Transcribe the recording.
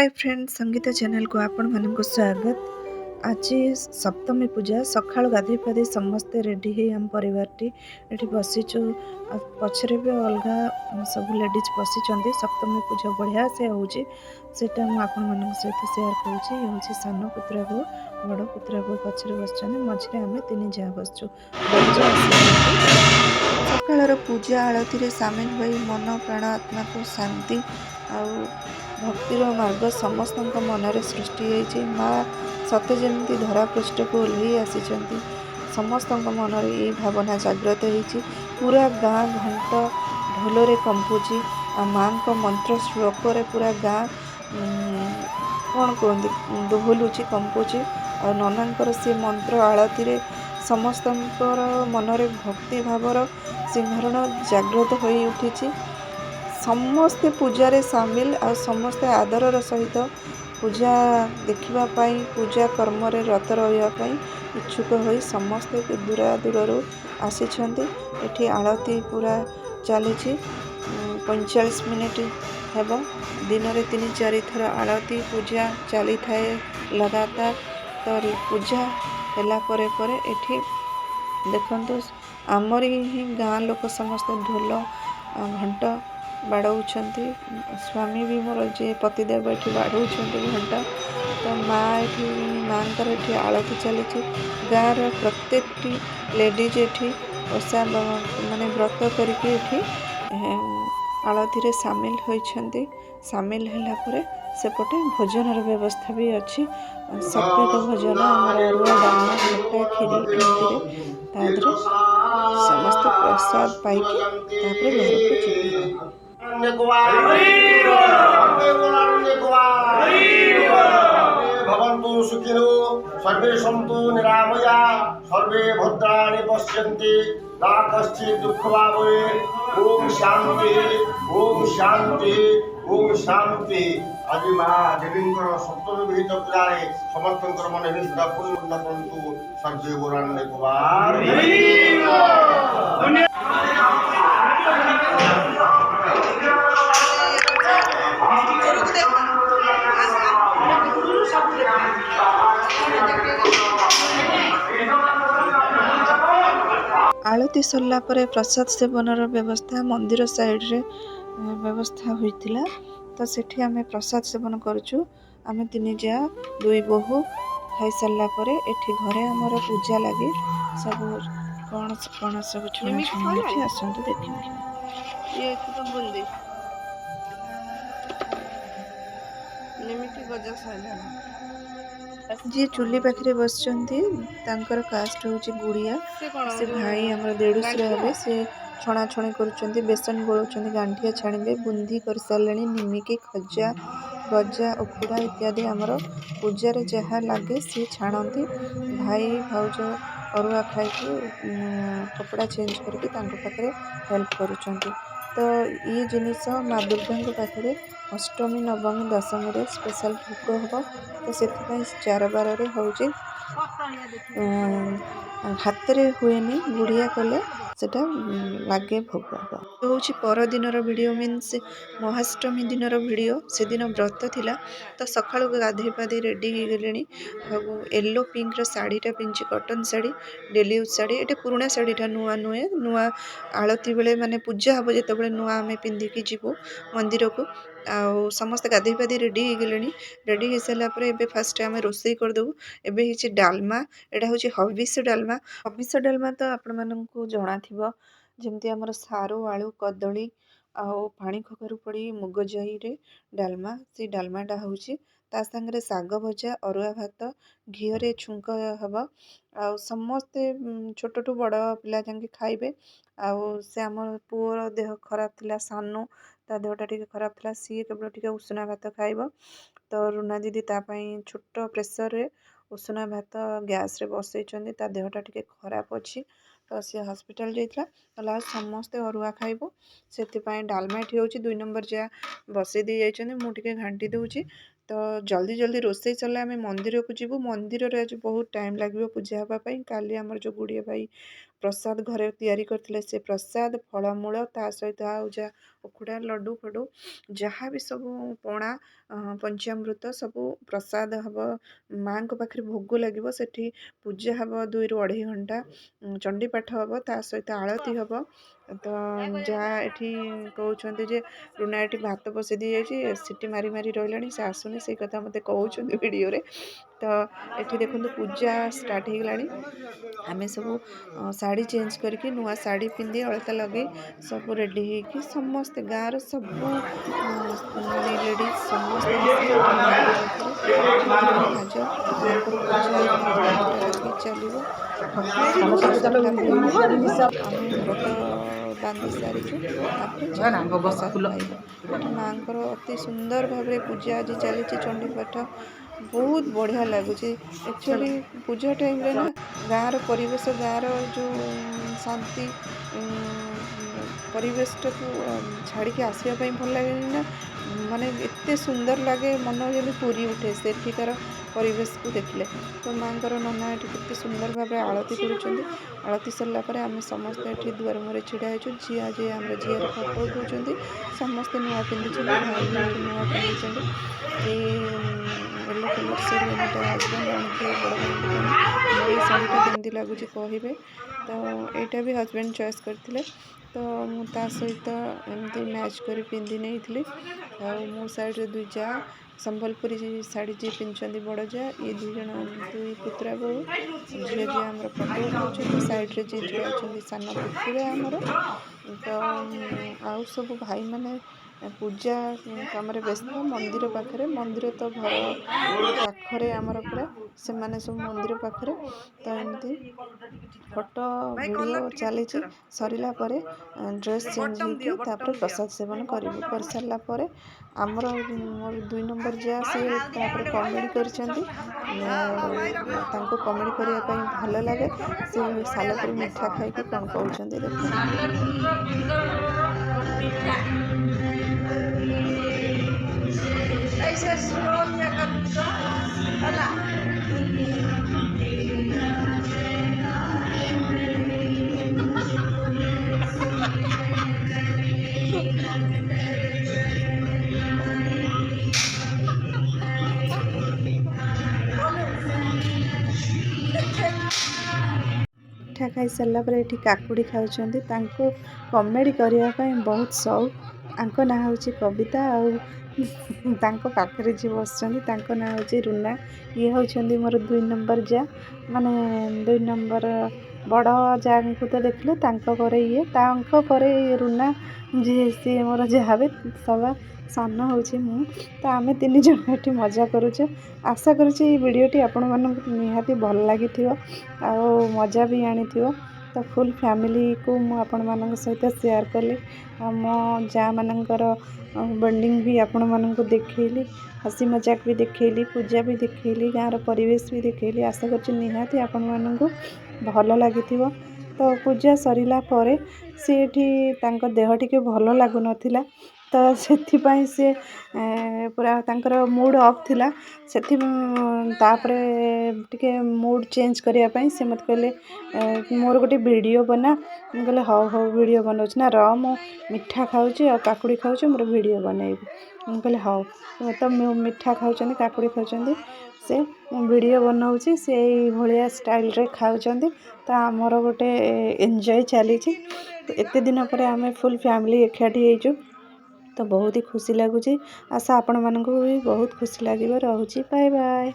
Hi friends, Sangeeta channel को आपण मानक स्वागत। आज सप्तमी पूजा सकाळु गाधे पाधे समस्ते रेडी है आम परिवार ये बसीचु। पछरे भी अलगा सब लेडीज बसी। सप्तमी पूजा बढ़िया से होची सेटा मु आपण मानक सहित शेयर करूची। ये होची सानो पुत्रा बो बड़ पुत्रा बो पछरे बसछन, मझरे आमे तीन जा बसछु। सकाळर पूजा आळती रे सामिल होई मन प्राण आत्मा को शांति आउ भक्तिर मार्ग समस्त मनरे सृष्टि होती। माँ सते जमी धरा पृष्ठ को ओह्लई आसी समस्त मनरे ये भावना जागृत होती। पूरा गाँ घंट ढोल कंपुची माँ को मंत्र श्लोक पूरा गाँ कौन कहते दोहलुची कंपुची और ननांकर से मंत्र आळती रे समस्त मनरे भक्ति भावर सिंहरण जागृत हो उठी। समस्ते पूजा सामिल आ समस्ते आदर सहित पूजा देखापी पूजा कर्म रत रही इच्छुक हो समस्ते दूरा दूर आसी। एठी आलती पूरा चली 45 मिनिट हेब। दिन में 3-4 थर आलती पूजा चली थाए लगातार। तो पूजा है परे एठी देखु आमरी ही गाँ लोक समस्ते ढोल घंट बाड़ौंट। स्वामी भी मोर जे पतिदेव ये बाड़ौं घंटा। तो माँ ये माँ ये आलती चली। गाँव प्रत्येक लेडीज ये ओषा माने व्रत करके आलती रे सामिल होती। सामिल है सेपटे भोजन व्यवस्था भी अच्छी। सात्विक भोजन आमर अरुआ डालमा खट्टा खीरी एमती समस्त प्रसाद पाइकी तापर घर को जीवे। भवन्तु सुखिनो सर्वे सन्तु निरामया सर्वे भद्राणि पश्यन्ति मा कश्चित् दुःखभावे। ओम शांति ओम शांति ओम शांति। आज माँ देवी सप्तमी विहित पूजा समस्त मन हिंसा पूर्ण करतु सर्वे बोरान्य कुमार। आलती सरला परे प्रसाद सेवनर व्यवस्था मंदिर साइड रे व्यवस्था होइतिला। तो सेठी आमे प्रसाद सेवन करूछु। आमे तीन जा दुई बहु खाई सारला परे एठी घरे हमर पूजा लागे सब कौन सब छुआ छुआ आसंतु देखिए। ये तो बुंदी निमिति गजा साइला जी चूली पाखे बसर कास्ट हूँ गुड़िया। से भाई आम देढ़ुश्र हे से छणा छणी कर बेसन गोलाउं गांठिया छाणिबे बुंदी कर सारे निमिकी खजा गजा उखुड़ा इत्यादि आमर पूजार जहाँ लगे सी छाणती। भाई भाउज अरुआ खाई कपड़ा चेंज करके हेल्प करुँच। तो ये जिनिस माँ दुर्गा पाखे अष्टमी नवमी दशमी स्पेशल भोग हम। तो से 4 बार हूँ हाथ रे हुएनी गुड़िया कले सेटा लागे भोग हम। तो हूँ परदिनर वीडियो मीन्स महाअष्टमी दिनर वीडियो। से दिन व्रत थिला। तो सकाळु गाधे पाधे रेडी हो गले। येलो पिंक शाढ़ीटा पिंधि कटन शाढ़ी डेली यूज शाढ़ी। ये पुराणा शाढ़ीटा नुआ नुहे नुआ आलती बेले माने पूजा हम जो नुआ आम पिंधिकी जीवु मंदिर को। आउ समस्त गाधे पाधे रेडी हो गले। रेडी हो सारापर एबे फास्ट आम रोषे करदेबू। एबे हिची डालमा एटा हूँ हबिष डालमा। हबिष डालमा तो आपण मानकु जणा थिबो जेमती हमर सारू आलू कदली आउ पानी कखारु पड़ी मुग जाई रे डालमा। से डालमाटा हूँ ता संगे साग भजा अरुआ भात घीरे छुंक हम। आउ समस्ते छोटू बड़ पिला जाके खाइबे। आउ से आम पुअर देह खराब थिला सानू ता देहटा टिके खराब थिला सी केवल टिके उषुना भात खाइबो। तो रुना दीदी तापाई छोट प्रेसर रे उषुना भात गैस रे बसई ता देहटा टिके खराब अच्छी। तो सी हॉस्पिटल जाइला कहला समस्ते अरुआ खाइबो से डालमा ठी होची 2 नंबर जा बसई दी जाइछन। मु टिके घांटी दउची। ତ ଜଲ୍ଦି ଜଲ୍ଦି ରୋଷେଇ ସରିଲେ ଆମେ ମନ୍ଦିରକୁ ଯିବୁ। ମନ୍ଦିରରେ ଆଜି ବହୁତ ଟାଇମ୍ ଲାଗିବ ପୂଜା ହେବା ପାଇଁ। କାଲି ଆମର ଯେଉଁ ଗୁଡ଼ିଏ ଭାଇ ପ୍ରସାଦ ଘରେ ତିଆରି କରିଥିଲେ, ସେ ପ୍ରସାଦ ଫଳମୂଳ ତା ସହିତ ଆଉ ଯାହା ଉଖୁଡ଼ା ଲଡ଼ୁ ଫଡ଼ୁ ଯାହା ବି ସବୁ ପଣା ପଞ୍ଚାମୃତ ସବୁ ପ୍ରସାଦ ହେବ, ମାଆଙ୍କ ପାଖରେ ଭୋଗ ଲାଗିବ। ସେଠି ପୂଜା ହେବ 2ରୁ 2.5 ଘଣ୍ଟା, ଚଣ୍ଡୀ ପାଠ ହେବ, ତା ସହିତ ଆଳତି ହେବ। ତ ଯାହା ଏଠି କହୁଛନ୍ତି ଯେ ରୁନା ଏଠି ଭାତ ବସେଇ ଦେଇଯାଇଛି, ସିଟି ମାରି ମାରି ରହିଲାଣି, ସେ ଆସୁନି, ସେଇ କଥା ମୋତେ କହୁଛନ୍ତି ଭିଡ଼ିଓରେ। ତ ଏଠି ଦେଖନ୍ତୁ ପୂଜା ଷ୍ଟାର୍ଟ ହେଇଗଲାଣି। ଆମେ ସବୁ ଶାଢ଼ୀ ଚେଞ୍ଜ କରିକି ନୂଆ ଶାଢ଼ୀ ପିନ୍ଧି ଅଳତା ଲଗେଇ ସବୁ ରେଡ଼ି ହେଇକି ସମସ୍ତେ ଗାଁର ସବୁ ମାନେ ଲେଡ଼ିଜ୍ ସମସ୍ତେ ଆସିକି ଏଠି ମାଆଙ୍କ ପାଖରେ ଧୂପ ଭାଜ ମାଆଙ୍କର ପୂଜା 1 ଘଣ୍ଟା ଲାଗି ଚାଲିବ। ପୂଜା ସରିଲା ପରେ ଆମେ ବ୍ରତ ବାନ୍ଧି ସାରିଛୁ, ତାପରେ ଯାହା ପ୍ରସାଦ ପାଇବ। ଏଠି ମାଆଙ୍କର ଅତି ସୁନ୍ଦର ଭାବରେ ପୂଜା ଆଜି ଚାଲିଛି, ଚଣ୍ଡୀ ପାଠ ବହୁତ ବଢ଼ିଆ ଲାଗୁଛି। ଆକ୍ଚୁଆଲି ପୂଜା ଟାଇମ୍ରେ ନା ଗାଁର ପରିବେଶ, ଗାଁର ଯେଉଁ ଶାନ୍ତି ପରିବେଶଟାକୁ ଛାଡ଼ିକି ଆସିବା ପାଇଁ ଭଲ ଲାଗେନି ନା, ମାନେ ଏତେ ସୁନ୍ଦର ଲାଗେ, ମନ ଯେମିତି ପୁରି ଉଠେ ସେଠିକାର ପରିବେଶକୁ ଦେଖିଲେ। ତ ମାଆଙ୍କର ନନା ଏଠି କେତେ ସୁନ୍ଦର ଭାବରେ ଆଳତି କରୁଛନ୍ତି। ଆଳତି ସରିଲା ପରେ ଆମେ ସମସ୍ତେ ଏଠି ଦୁଆର ମୁହଁରେ ଛିଡ଼ା ହେଇଛୁ। ଝିଅ ଯିଏ ଆମର ଝିଅର ଫଟୋ ଉଠାଉଛନ୍ତି, ସମସ୍ତେ ନୂଆ ପିନ୍ଧିଛନ୍ତି, ଭାଇ ବି ଏଠି ନୂଆ ପିନ୍ଧିଛନ୍ତି। ଏଇ ୟେଲୋ କଲର୍ ସେରୱାନୀଟା ହଜବେଣ୍ଡ ଆଣିଥିଲେ ବଡ଼ ଭାଇଙ୍କ ପାଇଁ। ମୋର ଏଇ ଶାଢ଼ୀଟା କେମିତି ଲାଗୁଛି କହିବେ। ତ ଏଇଟା ବି ହଜବେଣ୍ଡ ଚଏସ୍ କରିଥିଲେ, ତ ମୁଁ ତା ସହିତ ଏମିତି ମ୍ୟାଚ୍ କରି ପିନ୍ଧି ନେଇଥିଲି। ଆଉ ମୋ ସାଇଡ଼୍ରେ 2 ଯା ସମ୍ବଲପୁରୀ ଶାଢ଼ୀ ଯିଏ ପିନ୍ଧିଛନ୍ତି ବଡ଼ ଯା, ଇଏ 2 ଜଣ 2 ପୁତୁରା ବୋହୂ। ଝିଅ ଯିଏ ଆମର ଫଟୋ ଉଠାଉଛନ୍ତି, ସାଇଡ଼୍ରେ ଯିଏ ଛିଡ଼ା ହେଇଛନ୍ତି ସାନ ପୁତୁରା ଆମର। ତ ଆଉ ସବୁ ଭାଇମାନେ ପୂଜା କାମରେ ବ୍ୟସ୍ତ। ମନ୍ଦିର ପାଖରେ, ମନ୍ଦିର ତ ଘର ପାଖରେ ଆମର ପୁରା, ସେମାନେ ସବୁ ମନ୍ଦିର ପାଖରେ। ତ ଏମିତି ଫଟୋ ଭିଡ଼ିଓ ଚାଲିଛି। ସରିଲା ପରେ ଡ୍ରେସ୍ ଚେଞ୍ଜ ହେଇକି ତାପରେ ପ୍ରସାଦ ସେବନ କରିବୁ। କରିସାରିଲା ପରେ ଆମର ମୋର 2 ନମ୍ବର ଯା, ସିଏ ତାପରେ କମେଡ଼ି କରିଛନ୍ତି। ତାଙ୍କୁ କମେଡ଼ି କରିବା ପାଇଁ ଭଲ ଲାଗେ। ସେ ସାଲେପୁରୀ ମିଠା ଖାଇକି କ'ଣ କହୁଛନ୍ତି ଦେଖନ୍ତୁ। ମିଠା ଖାଇସାରିଲା ପରେ ଏଠି କାକୁଡ଼ି ଖାଉଛନ୍ତି। ତାଙ୍କୁ କମେଡ଼ି କରିବା ପାଇଁ ବହୁତ ସଉକ। ତାଙ୍କ ନାଁ ହେଉଛି କବିତା, ଆଉ ତାଙ୍କ ପାଖରେ ଯିଏ ବସିଛନ୍ତି ତାଙ୍କ ନାଁ ହେଉଛି ରୁନା। ଇଏ ହେଉଛନ୍ତି ମୋର 2 ନମ୍ବର ଯା, ମାନେ 2 ନମ୍ବର ବଡ଼ ଯାଙ୍କୁ ତ ଦେଖିଲେ, ତାଙ୍କ ପରେ ଇଏ, ତାଙ୍କ ପରେ ରୁନା ଯିଏ ସିଏ ମୋର ଯାହା ହେବେ। ସବା ସାନ ହେଉଛି ମୁଁ। ତ ଆମେ 3 ଜଣ ଏଠି ମଜା କରୁଛୁ। ଆଶା କରୁଛି ଏଇ ଭିଡ଼ିଓଟି ଆପଣମାନଙ୍କୁ ନିହାତି ଭଲ ଲାଗିଥିବ ଆଉ ମଜା ବି ଆଣିଥିବ। ତ ଫୁଲ୍ ଫ୍ୟାମିଲିକୁ ମୁଁ ଆପଣମାନଙ୍କ ସହିତ ସେୟାର କଲି। ଆଉ ମୋ ଯାଆମାନଙ୍କର ବଣ୍ଡିଙ୍ଗ ବି ଆପଣମାନଙ୍କୁ ଦେଖେଇଲି, ହସି ମଜାକ ବି ଦେଖେଇଲି, ପୂଜା ବି ଦେଖେଇଲି, ଗାଁର ପରିବେଶ ବି ଦେଖେଇଲି। ଆଶା କରୁଛି ନିହାତି ଆପଣମାନଙ୍କୁ ଭଲ ଲାଗିଥିବ। ତ ପୂଜା ସରିଲା ପରେ ସେ ଏଠି ତାଙ୍କ ଦେହ ଟିକେ ଭଲ ଲାଗୁନଥିଲା, ତ ସେଥିପାଇଁ ସେ ପୁରା ତାଙ୍କର ମୁଡ଼ ଅଫ୍ ଥିଲା। ତାପରେ ଟିକେ ମୁଡ଼ ଚେଞ୍ଜ କରିବା ପାଇଁ ସେ ମୋତେ କହିଲେ ମୋର ଗୋଟେ ଭିଡ଼ିଓ ବନା। ମୁଁ କହିଲେ ହଉ ହଉ ଭିଡ଼ିଓ ବନାଉଛି। ନା ରହ, ମୁଁ ମିଠା ଖାଉଛି ଆଉ କାକୁଡ଼ି ଖାଉଛି, ମୋର ଭିଡ଼ିଓ ବନେଇବି। ମୁଁ କହିଲି ହଉ। ତ ମିଠା ଖାଉଛନ୍ତି, କାକୁଡ଼ି ଖାଉଛନ୍ତି, ସେ ମୁଁ ଭିଡ଼ିଓ ବନାଉଛି, ସେ ଏଇଭଳିଆ ଷ୍ଟାଇଲ୍ରେ ଖାଉଛନ୍ତି। ତ ଆମର ଗୋଟେ ଏନ୍ଜୟ ଚାଲିଛି। ଏତେ ଦିନ ପରେ ଆମେ ଫୁଲ୍ ଫ୍ୟାମିଲି ଏକାଠି ହେଇଛୁ, ତ ବହୁତ ହି ଖୁସି ଲାଗୁଛି। ଆଶା ଆପଣମାନଙ୍କୁ ବି ବହୁତ ଖୁସି ଲାଗିବ। ରହୁଛି, ବାଏ ବାଏ।